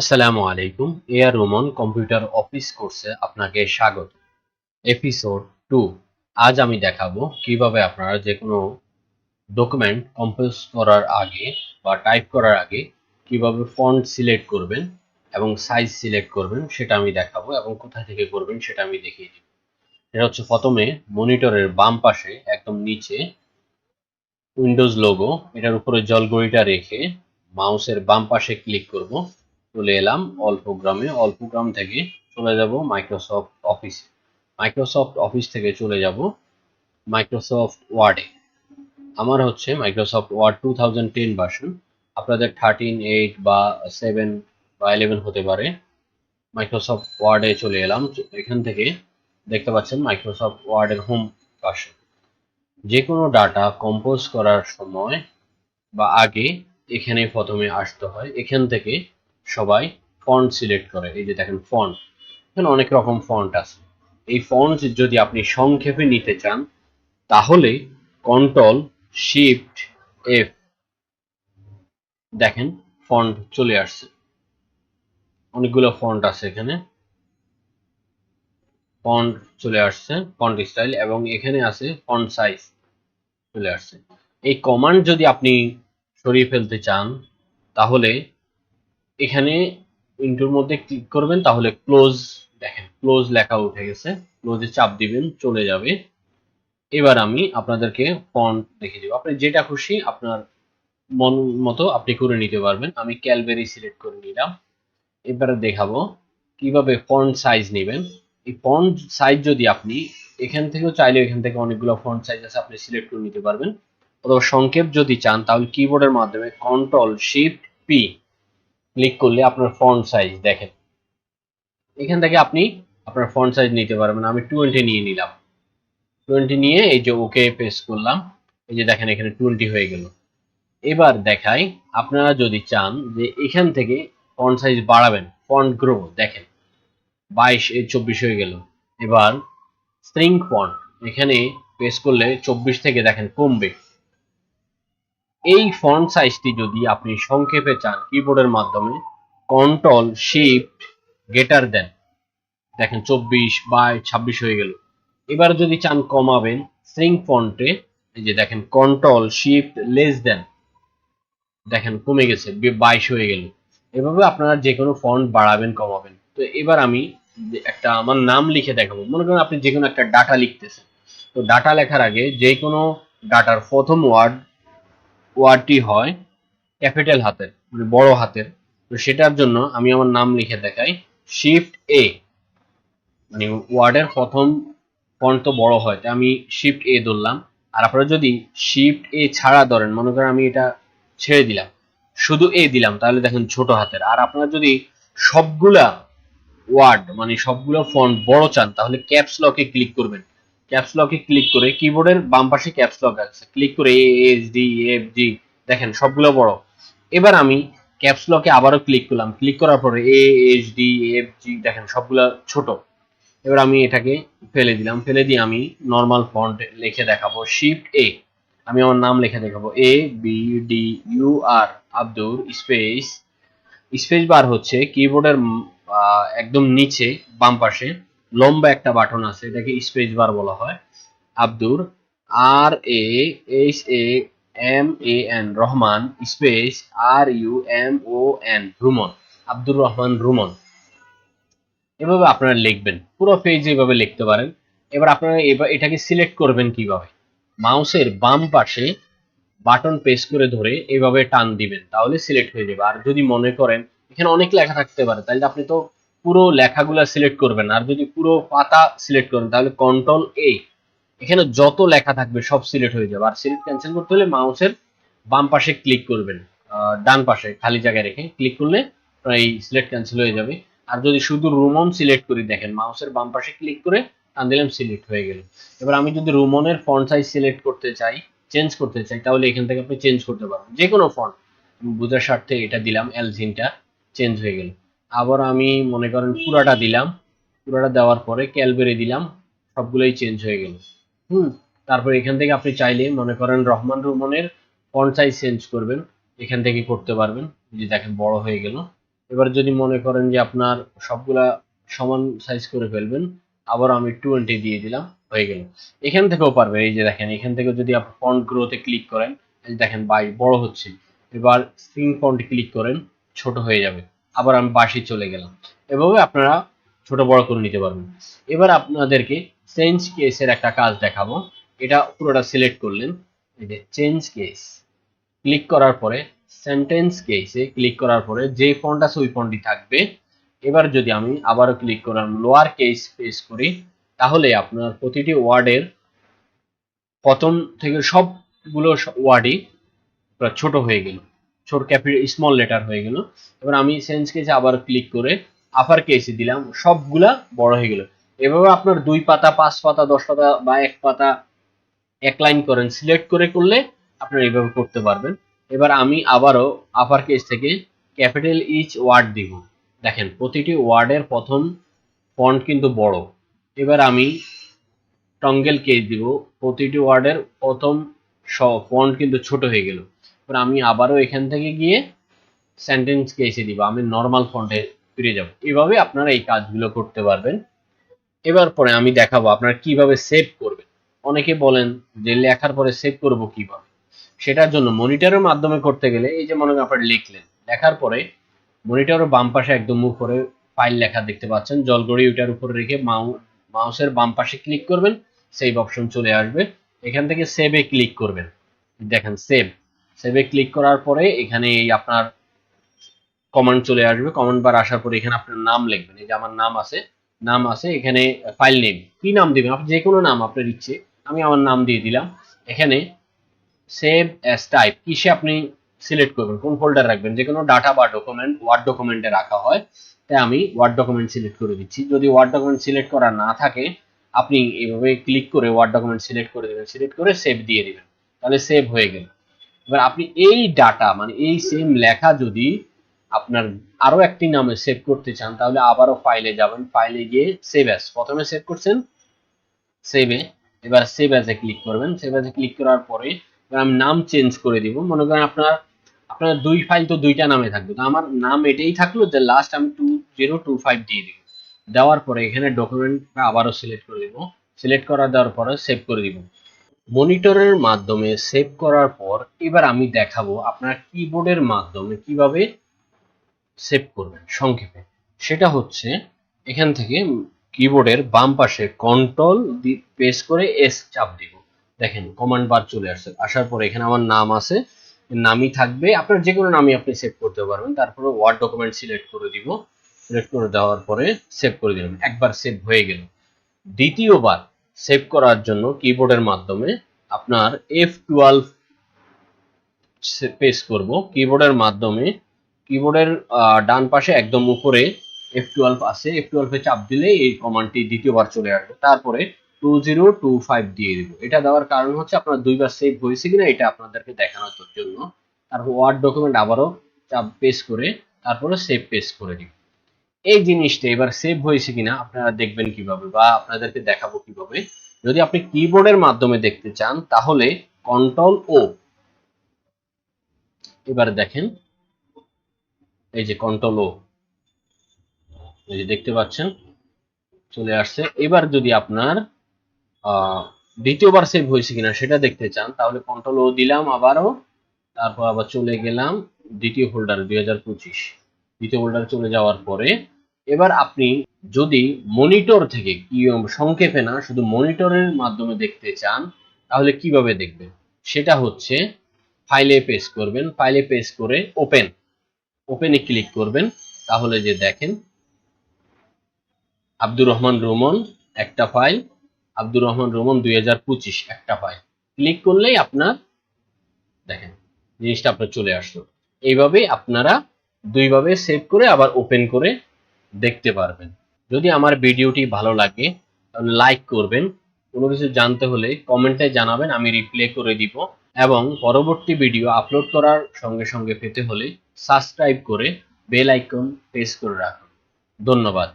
আসসালামু আলাইকুম। AR Roman computer office কোর্সে আপনাকে স্বাগত। এপিসোড 2। আজ আমি দেখাবো কিভাবে আপনারা যে কোনো ডকুমেন্ট কম্পোজ করার আগে বা টাইপ করার আগে কিভাবে ফন্ট সিলেক্ট করবেন এবং সাইজ সিলেক্ট করবেন সেটা আমি দেখাবো এবং কোথা থেকে করবেন সেটা আমি দেখিয়ে দিব। এটা হচ্ছে প্রথমে মনিটরের বাম পাশে একদম নিচে উইন্ডোজ লোগো, এটার উপরে জলঘড়িটা রেখে মাউসের বাম পাশে ক্লিক করব। চলে এলাম অল প্রোগ্রামে। অল প্রোগ্রাম থেকে চলে যাব মাইক্রোসফট অফিসে। মাইক্রোসফট অফিস থেকে চলে যাব মাইক্রোসফট ওয়ার্ডে। আমার হচ্ছে মাইক্রোসফট ওয়ার্ড 2010 ভার্সন, আপনাদের 13, 8 বা 7 বা 11 হতে পারে। মাইক্রোসফট ওয়ার্ডে চলে এলাম। এখান থেকে দেখতে পাচ্ছেন মাইক্রোসফট ওয়ার্ডের হোম পাশে যে কোনো ডাটা কম্পোজ করার সময় বা আগে এখানে প্রথমে আসতে হয়। এখান থেকে সবাই ফন্ট সিলেক্ট করে। এই যে দেখেন ফন্ট, এখানে অনেক রকম ফন্ট আছে। এই ফন্ট যদি আপনি সংক্ষেপে নিতে চান তাহলে কন্ট্রোল শিফট এফ, দেখেন ফন্ট চলে আসছে। অনেকগুলো ফন্ট আছে এখানে, ফন্ট চলে আসছে, ফন্ট স্টাইল, এবং এখানে আছে ফন্ট সাইজ চলে আসছে। এই কমান্ড যদি আপনি সরিয়ে ফেলতে চান তাহলে এখানে ইন্টুর মধ্যে ক্লিক করবেন, তাহলে ক্লোজ, দেখেন ক্লোজ লেখা উঠে গেছে। ক্লোজে চাপ দিবেন, চলে যাবে। এবার আমি আপনাদেরকে ফন্ট দেখিয়ে দেবো, আপনি যেটা খুশি আপনার মন মতো আপনি করে নিতে পারবেন। আমি ক্যালবেরি সিলেক্ট করে নিলাম। এবারে দেখাবো কিভাবে ফন্ট সাইজ নেবেন। এই ফন্ট সাইজ যদি আপনি এখান থেকেও চাইলে, এখান থেকে অনেকগুলো ফন্ট সাইজ আছে, আপনি সিলেক্ট করে নিতে পারবেন। অথবা সংক্ষেপ যদি চান তাহলে কিবোর্ডের মাধ্যমে কন্ট্রোল শিফট পি ক্লিক করলে আপনার ফন্ট সাইজ দেখেন, এখান থেকে আপনি আপনার ফন্ট সাইজ নিতে পারবেন। আমি 20 নিয়ে নিলাম। 20 নিয়ে এই যে ওকে প্রেস করলাম। এই যে দেখেন এখানে 20 হয়ে গেল। এবার দেখাই, আপনারা যদি চান যে এখান থেকে ফন্ট সাইজ বাড়াবেন, ফন্ট গ্রো, দেখেন 22 24 হয়ে গেল। এবার স্ট্রিং ফন্ট, এখানে প্রেস করলে 24 থেকে দেখেন কমবে। এই ফন্ট সাইজটি যদি আপনি সংক্ষেপে চান কিবোর্ডের মাধ্যমে কন্ট্রোল শিফট গ্রেটার দেন, দেখেন 24 22 26 হয়ে গেল। এবার যদি চান কমাবেন স্ট্রিং ফন্টে, এই যে দেখেন কন্ট্রোল শিফট লেস দেন, দেখেন কমে গেছে, 22 হয়ে গেল। এভাবে আপনারা যে কোনো ফন্ট বাড়াবেন কমাবেন। তো এবার আমি একটা আমার নাম লিখে দেখাবো। মনে করেন আপনি যে কোনো একটা ডাটা লিখতেছেন, তো ডাটা লেখার আগে যে কোনো ডাটার প্রথম ওয়ার্ডটি হয় ক্যাপিটাল হাতের, মানে বড় হাতের। তো সেটার জন্য আমি আমার নাম লিখে দেখাই, শিফট এ, মানে ওয়ার্ডের প্রথম ফন্ট তো বড় হয়, তাই আমি শিফট এ ধরলাম। আর আপনারা যদি শিফট এ ছাড়া ধরেন, মনে করেন আমি এটা ছেড়ে দিলাম, শুধু এ দিলাম, তাহলে দেখেন ছোট হাতের। আর আপনারা যদি সবগুলা ওয়ার্ড মানে সবগুলো ফন্ট বড় চান তাহলে ক্যাপস লকে ক্লিক করবেন। ক্যাপস লকে ক্লিক করে কিবোর্ডের বাম পাশে ক্যাপস লক আছে, ক্লিক করে A S D F G, দেখেন সবগুলো বড়। এবার আমি ক্যাপস লকে আবারও ক্লিক করলাম, ক্লিক করার পরে A S D F G, দেখেন সবগুলা ছোট। এবার আমি এটাকে ফেলে দিলাম, ফেলে দিয়ে আমি নর্মাল ফন্ট লিখে দেখাবো, শিফট এ, আমি আমার নাম লিখে দেখাবো, A B D U R, Abdur space, space bar হচ্ছে কিবোর্ডের একদম নিচে বাম পাশে লম্বা একটা বাটন আছে, এটাকে স্পেস বার বলা হয়। Abdur, R A H A M A N, Rahman space R U M O N, Ruman, Abdur Rahman Ruman. এভাবে আপনারা লিখবেন, পুরো পেজে এভাবে লিখতে পারেন। এবার আপনারা এবার এটাকে সিলেক্ট করবেন কিভাবে, মাউসের বাম পাশে বাটন প্রেস করে ধরে এভাবে টান দিবেন, তাহলে সিলেক্ট হয়ে যাবে। আর যদি মনে করেন এখানে অনেক লেখা থাকতে পারে, তাহলে আপনি তো পুরো লেখাগুলো সিলেক্ট করবেন। আর যদি পুরো পাতা সিলেক্ট করেন তাহলে কন্ট্রোল এ, এখানে যত লেখা থাকবে সব সিলেক্ট হয়ে যাবে। আর সিলেক্ট ক্যান্সেল করতে হলে মাউসের বাম পাশে ক্লিক করবেন, ডান পাশে খালি জায়গায় রেখে ক্লিক করলে এই সিলেক্ট ক্যান্সেল হয়ে যাবে। আর যদি শুধু রুমন সিলেক্ট করি, দেখেন মাউসের বাম পাশে ক্লিক করে টান দিলাম, সিলেক্ট হয়ে গেল। এবার আমি যদি রুমনের ফন্ট সাইজ সিলেক্ট করতে চাই, চেঞ্জ করতে চাই, তাহলে এখান থেকে আপনি চেঞ্জ করতে পারবেন যে কোনো ফন্ট। বুঝার স্বার্থে এটা দিলাম, এলজিনটা চেঞ্জ হয়ে গেল। আবার আমি মনে করেন পুরাটা দিলাম, পুরাটা দেওয়ার পরে ক্যালবেরি দিলাম, সবগুলোই চেঞ্জ হয়ে গেল। হুম। তারপর এখান থেকে আপনি চাইলে মনে করেন রহমান রুমনের ফন্ট সাইজ চেঞ্জ করবেন, এখান থেকে করতে পারবেন। এই যে দেখেন বড় হয়ে গেল। এবার যদি মনে করেন যে আপনার সবগুলা সমান সাইজ করে ফেলবেন, আবার আমি 20 দিয়ে দিলাম, হয়ে গেল। এখান থেকেও পারবেন, এই যে দেখেন এখান থেকে যদি আপনি ফন্ট গ্রোতে ক্লিক করেন, এই যে দেখেন বড় হচ্ছে। এবার সিং ফন্টে ক্লিক করেন, ছোট হয়ে যাবে। আবার আমি 22 চলে গেলাম। এভাবে আপনারা ছোট বড় করে নিতে পারবেন। এবার আপনাদেরকে চেঞ্জ কেসের একটা কাজ দেখাবো। এটা পুরোটা সিলেক্ট করলেন, এই যে চেঞ্জ কেস ক্লিক করার পরে সেন্টেন্স কেসে ক্লিক করার পরে যে ফন্ট আছে ওই ফন্টই থাকবে। এবার যদি আমি আবারও ক্লিক করলাম, লোয়ার কেস প্রেস করি, তাহলে আপনার প্রতিটি ওয়ার্ডের প্রথম থেকে সবগুলো ওয়ার্ডই ছোট হয়ে গেল, ছোট ক্যাপিটাল স্মল লেটার হয়ে গেল। এবার আমি চেঞ্জ কেসে আবার ক্লিক করে আপার কেসে দিলাম, সবগুলা বড় হয়ে গেল। এভাবে আপনার 2 পাতা 5 পাতা 10 পাতা বা 1 পাতা এক লাইন করেন, সিলেক্ট করে করলে আপনারা এইভাবে করতে পারবেন। এবার আমি আবারও আপার কেস থেকে ক্যাপিটাল ইচ ওয়ার্ড দিব। দেখেন প্রতিটি ওয়ার্ডের প্রথম ফন্ট কিন্তু বড়। এবার আমি টঙ্গেল কেস দিব, প্রতিটি ওয়ার্ডের প্রথম ফন্ট কিন্তু ছোট হয়ে গেল। এবার আমি আবারও এখান থেকে গিয়ে সেন্টেন্স কেসে দিব, আমি নর্মাল ফন্টে ফিরে যাব। এভাবে আপনারা এই কাজগুলো করতে পারবেন। এবার পরে আমি দেখাবো আপনারা কিভাবে সেভ করবেন। অনেকে বলেন যে লেখার পরে সেভ করব কিভাবে। সেটার জন্য মনিটরের মাধ্যমে করতে গেলে এই যে মনে করেন আপনারা লিখলেন, লেখার পরে মনিটরের বাম পাশে একদম উপরে ফাইল লেখা দেখতে পাচ্ছেন, জলঘড়ি ওইটার উপরে রেখে মাউসের বাম পাশে ক্লিক করবেন, সেভ অপশন চলে আসবে। এখান থেকে সেভে ক্লিক করবেন, দেখেন সেভে ক্লিক করার পরে এখানে এই আপনার কমান্ড চলে আসবে। কমান্ড বার আসার পরে এখানে আপনার নাম লিখবেন, এই যে আমার নাম আছে এখানে। ফাইল নেম কি নাম দিবেন, আপনি যে কোনো নাম আপনার ইচ্ছে, আমি আমার নাম দিয়ে দিলাম। এখানে সেভ অ্যাজ টাইপ কিসে আপনি সিলেক্ট করবেন, কোন ফোল্ডার রাখবেন, যে কোনো ডাটা বা ডকুমেন্ট ওয়ার্ড ডকুমেন্টে রাখা হয়, তাই আমি ওয়ার্ড ডকুমেন্ট সিলেক্ট করে দিচ্ছি। যদি ওয়ার্ড ডকুমেন্ট সিলেক্ট করা না থাকে, আপনি এইভাবে ক্লিক করে ওয়ার্ড ডকুমেন্ট সিলেক্ট করে দেবেন, সিলেক্ট করে সেভ দিয়ে দিবেন, তাহলে সেভ হয়ে গেল। এবার আপনি এই ডাটা মানে এই সেম লেখা যদি আপনার আরো একটি নামে সেভ করতে চান, তাহলে আবারও ফাইলে যাবেন, ফাইলে গিয়ে সেভ অ্যাজ, প্রথমে সেভ করছেন সেভে, এবার সেভ অ্যাজে ক্লিক করবেন। সেভ অ্যাজে ক্লিক করার পরে এবার আমি নাম চেঞ্জ করে দিব। মনে করেন আপনার 2 ফাইল তো 2টা নামে থাকবে, তো আমার নাম এটাই থাকলো, যে লাস্ট আমি 2025 দিয়ে দিব। দেওয়ার পরে এখানে ডকুমেন্টটা আবারও সিলেক্ট করে দিব, সিলেক্ট করা দেওয়ার পরে সেভ করে দিব। মনিটরের মাধ্যমে সেভ করার পর এবার আমি দেখাবো আপনার কিবোর্ডের মাধ্যমে কিভাবে সেভ করবেন সংক্ষেপে। সেটা হচ্ছে এখান থেকে কিবোর্ডের বাম পাশে কন্ট্রোল প্রেস করে এস চাপ দিব। দেখেন কমান্ড বার চলে আসছে, আসার পরে এখানে আমার নাম আছে, নামই থাকবে, আপনার যে কোনো নামই আপনি সেভ করতে পারবেন। তারপরে ওয়ার্ড ডকুমেন্ট সিলেক্ট করে দিব, সিলেক্ট করে দেওয়ার পরে সেভ করে দিলাম, একবার সেভ হয়ে গেল। দ্বিতীয়বার সেভ করার জন্য কিবোর্ডের মাধ্যমে আপনার F12 প্রেস করব। কিবোর্ডের মাধ্যমে কিবোর্ডের ডান পাশে একদম উপরে F12 আছে, F12 এ চাপ দিলে এই কমান্ডটি দ্বিতীয়বার চলে আসবে। তারপরে 2025 দিয়ে দিব। এটা দেওয়ার কারণ হচ্ছে আপনার দুইবার সেভ হয়েছে কিনা এটা আপনাদেরকে দেখানোর জন্য। তারপর ওয়ার্ড ডকুমেন্ট আবারও চাপ পেস্ট করে তারপরে সেভ পেস্ট করে দিব। এই জিনিসটা এবার সেভ হয়েছে কিনা আপনারা দেখবেন কিভাবে, বা আপনাদেরকে দেখাবো কিভাবে। যদি আপনি কিবোর্ডের মাধ্যমে দেখতে চান তাহলে কন্ট্রোল ও, এবার দেখেন এই যে কন্ট্রোল ও, এই যে দেখতে পাচ্ছেন চলে আসছে। এবার যদি আপনার দ্বিতীয়বার সেভ হয়েছে কিনা সেটা দেখতে চান তাহলে কন্ট্রোল ও দিলাম আবারও, তারপর আবার চলে গেলাম দ্বিতীয় ফোল্ডারে 2025, দ্বিতীয় ফোল্ডারে চলে যাওয়ার পরে এবার আপনি যদি মনিটর থেকে কি সংক্ষেপে না শুধু মনিটরের মাধ্যমে দেখতে চান তাহলে কিভাবে দেখবেন, সেটা হচ্ছে ফাইলে পেস্ট করবেন, ফাইলে পেস্ট করে ওপেনে ক্লিক করবেন। তাহলে যে দেখেন আব্দুর রহমান রোমন একটা ফাইল, আব্দুর রহমান রোমন 2025 একটা ফাইল, ক্লিক করলেই আপনার দেখেন জিনিসটা আপনার চলে আসলো। এইভাবে আপনারা দুইভাবে সেভ করে আবার ওপেন করে দেখতে পারবেন। যদি আমার ভিডিওটি ভালো লাগে তাহলে লাইক করবেন, কোনো কিছু জানতে হলে কমেন্টে জানাবেন, আমি রিপ্লাই করে দিব। এবং পরবর্তী ভিডিও আপলোড করার সঙ্গে সঙ্গে পেতে হলে সাবস্ক্রাইব করে বেল আইকন প্রেস করে রাখুন। ধন্যবাদ।